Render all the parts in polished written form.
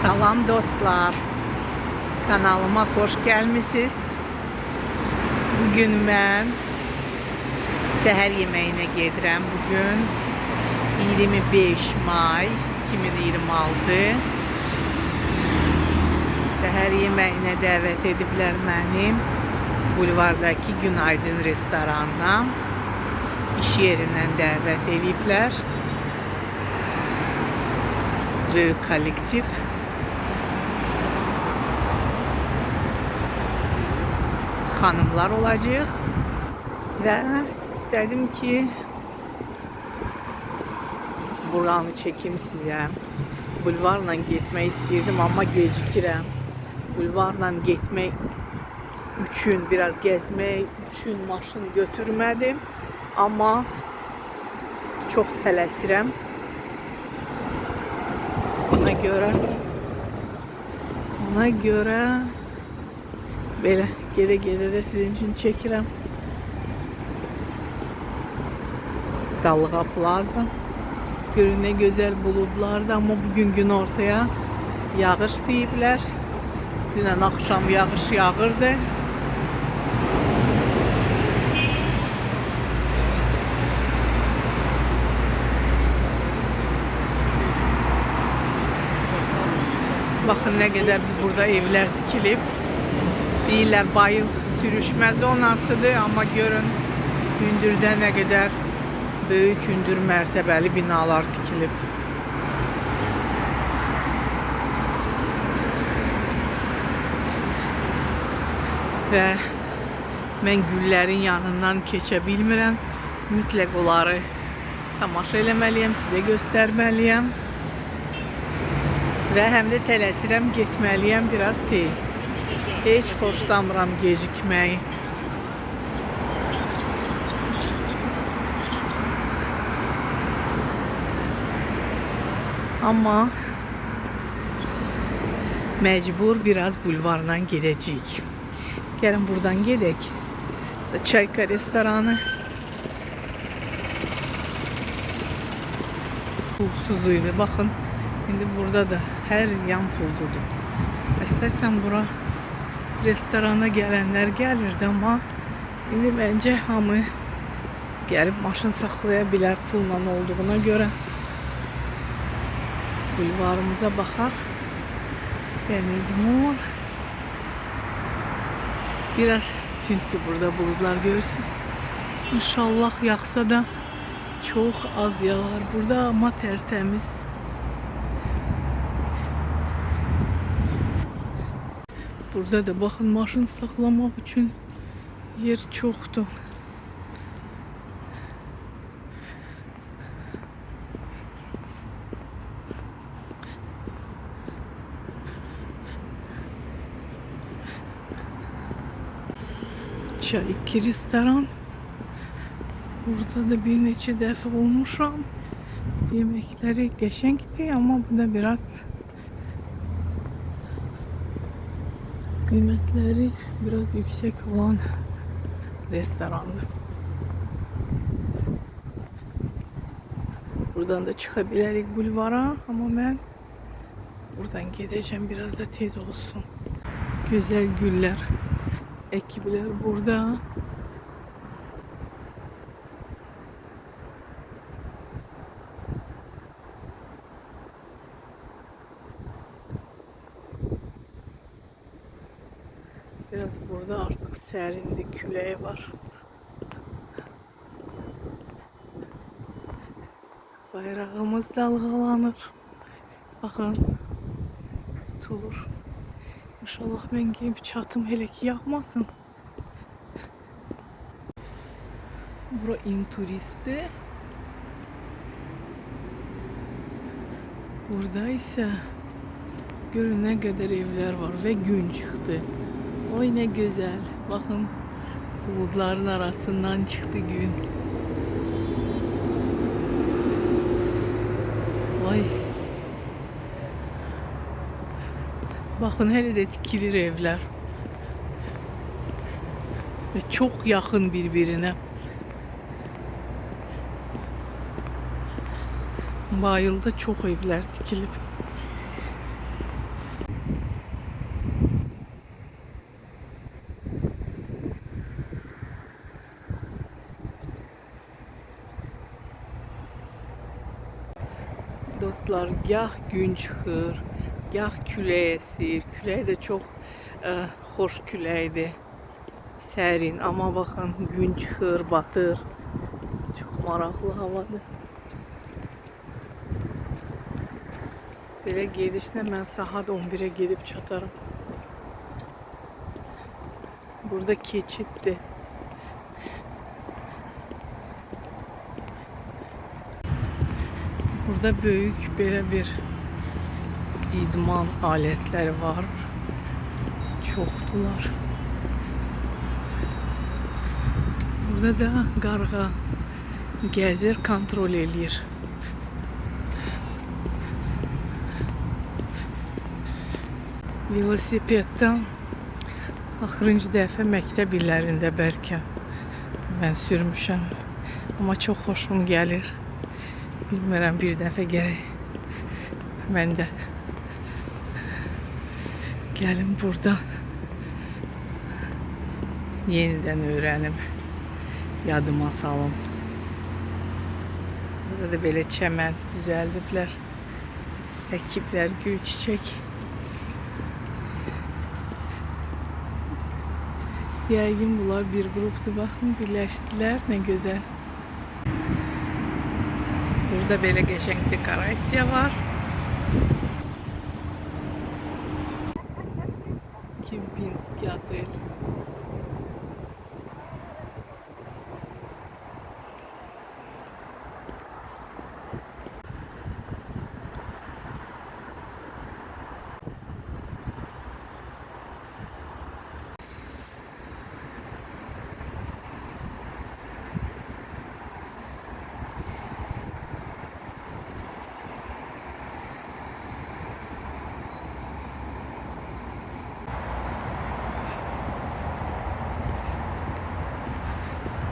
Salam dostlar, kanalıma hoş gelmişsiniz. Bugün mən səhər yeməyinə gedirəm. Bugün 25 may 2026. Səhər yeməyinə dəvət ediblər mənim bulvardakı Günaydın restoranına. İş yerindən dəvət ediblər. Böyük kollektiv. Hanımlar olacaq və istedim ki buranı çekim sizə. Bulvarla getmək istəyirdim, amma gecikirəm. Bulvarla getmək üçün, biraz gəzmək üçün maşın götürmədim, amma çox tələsirəm. Ona görə belə gedə-gedə də sizin üçün çəkirəm. Dalğa Plaza. Görün nə gözəl buludlardı, amma bugün gün ortaya yağış deyiblər. Dünən axşam yağış yağırdı. Baxın nə qədər burada evlər tikilib. Deyirlər bayıl sürüşməz onasıdır, amma görün hündürdə nə qədər böyük hündür mərtəbəli binalar tikilib. Və mən güllərin yanından keçə bilmirəm. Mütləq onları tamaşa eləməliyəm, sizə göstərməliyəm. Və həm də tələsirəm, getməliyəm biraz tez. Heç xoşlamıram gecikməyi. Amma məcbur biraz bulvarla gedəcəyik. Gəlin buradan gedək. Çayka restoranı. Pulsuzuydu. Baxın, indi burada da hər yan pulludur. Əsasən bura restorana gələnlər gəlirdi, amma indi məncə hamı gəlib maşın saxlaya bilər pulla olduğuna görə. Bulvarımıza baxaq. Dəniz mor. Biraz tündür burada buludlar, görürsünüz. İnşallah yağsa da çox az yağar burada, amma tərtəmiz. Burada da bakın maşın saklamak için yer çoktu. Çayki restoran. Burada da bir neçə dəfə olmuşam. Yeməkləri qəşəngdir, amma bu da biraz kıymetleri biraz yüksek olan restorandı. Buradan da çıkabilirik bulvara, ama ben buradan gideceğim, biraz da tez olsun. Güzel güller, ekipler burada. Biraz burada artık serindi, küleği var. Bayrağımız dalgalanır. Bakın, tutulur. İnşallah ben gelip çatım hele ki yakmasın. Bura Inturisti. Burada ise görün ne kadar evler var ve gün çıktı. Oy ne güzel. Bakın, bulutların arasından çıktı gün. Vay. Bakın hele de tikilir evler. Ve çok yakın birbirine. Bayılda çok evler dikilip. Dostlar, gah gün çıxır, gah külək əsir. Külək də çox xoş küləkdir. Sərin, amma baxın gün çıxır, batır. Çox maraqlı havadır. Belə gedişlə mən saat 11-ə gedib çatarım. Burada keçiddir. Burada böyük belə bir idman alətləri var. Çoxdular. Burada da qarğa gəzir, kontrol eləyir. Velosipeddən axırıncı dəfə məktəb illərində bəlkə mən sürmüşəm. Amma çox xoşum gəlir. Bilmirəm, bir dəfə gərək mən də gəlim burada yenidən öyrənim, yadıma salım. Burada da belə çəmən düzəldiblər, əkiblər, gül, çiçək. Yəqin bunlar bir qrupdur, baxın, birləşdilər, nə gözəl. Burada belə qəşəng dekorasiya var. Kempinski otel.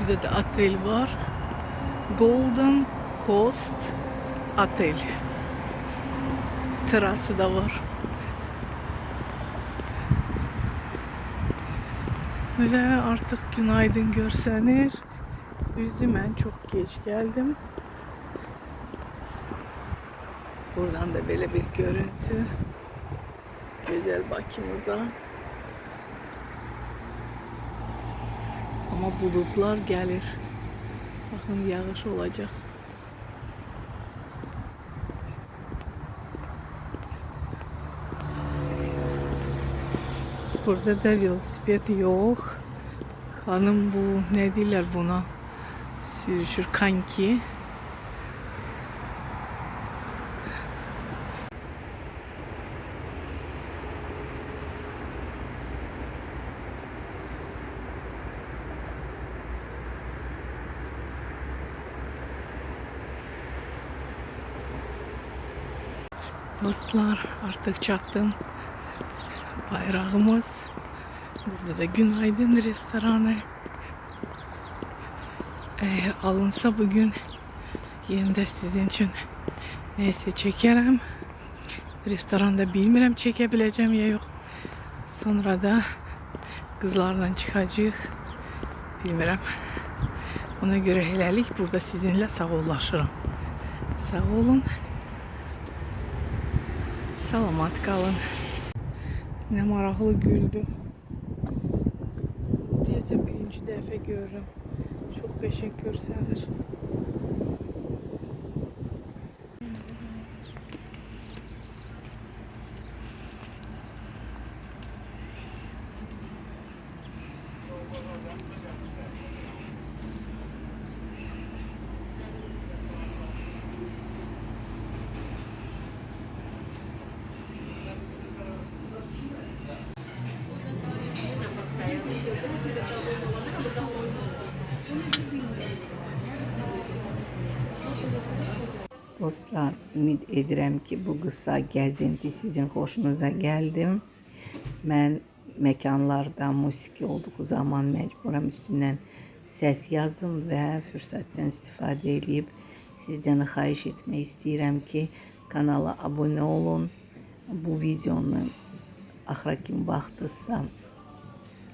Burada da otel var. Golden Coast Otel. Terası da var. Ve artık günaydın görsənir. Düzdür, mən çox geç gəldim. Buradan da belə bir görüntü. Gözəl Bakımıza. Ama bulutlar gelir. Bakın, yağış olacak. Burada da velosiped yok. Hanım bu, ne diyorlar buna? Sürüşür, kanki. Dostlar, artık çattım. Bayrağımız. Burada da günaydın restoranı. Eğer alınsa bugün yine de sizin için neyse çekerim. Restoranda bilmirəm çekebileceğim ya yok. Sonra da kızlarla çıkacağıq. Bilmirəm. Ona göre hələlik burada sizinle sağollaşırım. Sağ olun. Salamat qalın. Ne maraqlı güldü. Deyəsən birinci dəfə görürəm. Çox qəşəng görsənir. Dostlar, ümid edirəm ki, bu qısa gəzinti sizin xoşunuza gəldi. Mən məkanlarda musiqi olduğu zaman məcburam üstündən səs yazım və fürsətdən istifadə edib sizdən xahiş etmək istəyirəm ki, kanala abunə olun. Bu videonu axıra kimi baxdınızsa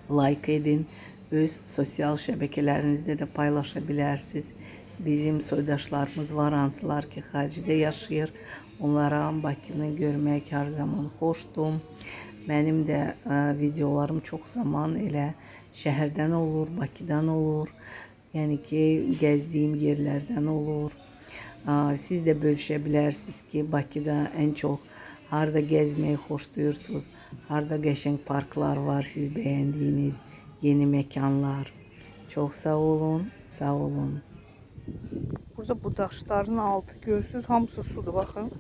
like edin. Öz sosial şəbəkələrinizdə də paylaşa bilərsiniz. bizim soydaşlarımız var, hansılar ki xaricdə yaşayır. Onlara Bakını görmək hər zaman xoşdur. Mənim də videolarım çox zaman elə şəhərdən olur, Bakıdan olur. Yəni ki, gəzdiyim yerlərdən olur. Siz də bölüşə bilərsiniz ki, Bakıda ən çox harda gəzməyi xoşlayırsınız, harda qəşəng parklar var, siz bəyəndiyiniz yeni məkanlar. Çox sağ olun, sağ olun. Burada bu daşların altı görürsünüz, hamısı sudur, baxın.